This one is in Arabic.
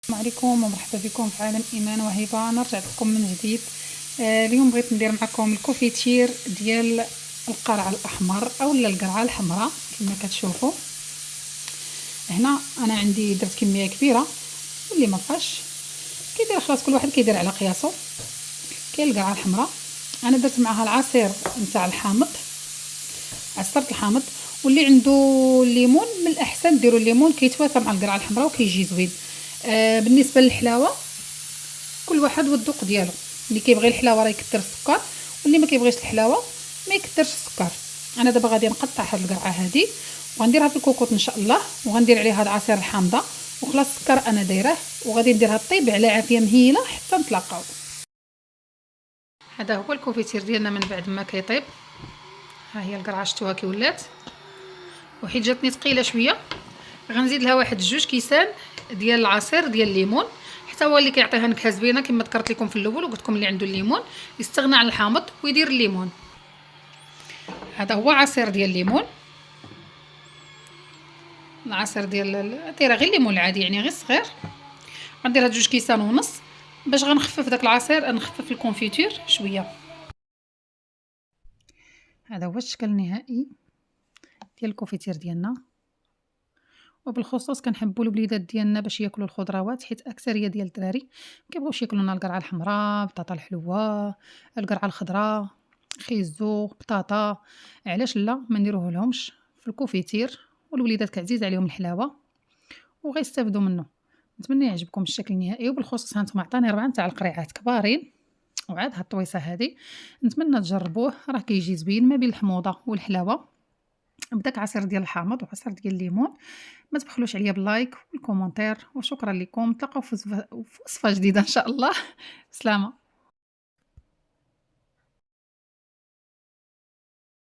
السلام عليكم ومرحبا بكم في عالم ايمان وهبه. انا رجعت لكم من جديد. اليوم بغيت ندير معكم الكوفيتير ديال القرع الاحمر اولا القرعه الحمراء كما كتشوفوا هنا. انا عندي درت كميه كبيره واللي ما بقاش كيدير خلاص، كل واحد كيدير على قياسه. كاين القرعه الحمراء انا درت معها العصير نتاع الحامض، عصرت الحامض، واللي عنده الليمون من الاحسن ديروا الليمون كيتوافى مع القرعه الحمراء وكيجي زوين. بالنسبه للحلاوه كل واحد والذوق ديالو، اللي كيبغي الحلاوه راه يكثر السكر، واللي ما كيبغيش الحلاوه ما يكثرش السكر. انا دابا غادي نقطع هاد القرعه هادي وغنديرها في الكوكوط ان شاء الله، وغندير عليها العصير الحامضه وخلاص السكر انا دايراه، وغادي نديرها طيب على عافيه مهيله حتى نتلاقاو. هذا هو الكوفيتير ديالنا من بعد ما كيطيب. ها هي القرعه شتوها كي ولات، وحيت جاتني ثقيله شويه غنزيد لها واحد 2 كيسان ديال العصير ديال الليمون، حتى هو اللي كيعطيها نكهه زوينه. كما ذكرت لكم في الاول وقلت لكم اللي عنده الليمون يستغنى عن الحامض ويدير الليمون. هذا هو عصير ديال الليمون، العصير ديال دايره غير الليمون العادي يعني غير صغير. غنديرها 2 كيسان ونص باش غنخفف داك العصير، نخفف الكونفيتير شويه. هذا هو الشكل النهائي ديال الكونفيتير ديالنا. وبالخصوص كنحبوا الوليدات ديالنا باش ياكلوا الخضروات، حيت اكثريه ديال الدراري كيبغيوش ياكلوا لنا القرعه الحمراء، البطاطا الحلوه، القرعه الخضراء، خيزو، بطاطا. علاش لا ما نديروه لهمش في الكوفيتير؟ والوليدات كعزيز عليهم الحلاوه وغيستافدوا منه. نتمنى يعجبكم الشكل النهائي. وبالخصوص هانتم عطاني 4 تاع القريعات كبارين، وعاد هاد الطويصه هذه نتمنى تجربوه، راه كيجي زوين ما بين الحموضه والحلاوه بداك عصير ديال الحامض وعصير ديال الليمون. ما تبخلوش عليا باللايك والكومنتير، وشكرا لكم. نتلاقاو في وصفه جديده ان شاء الله. سلامه.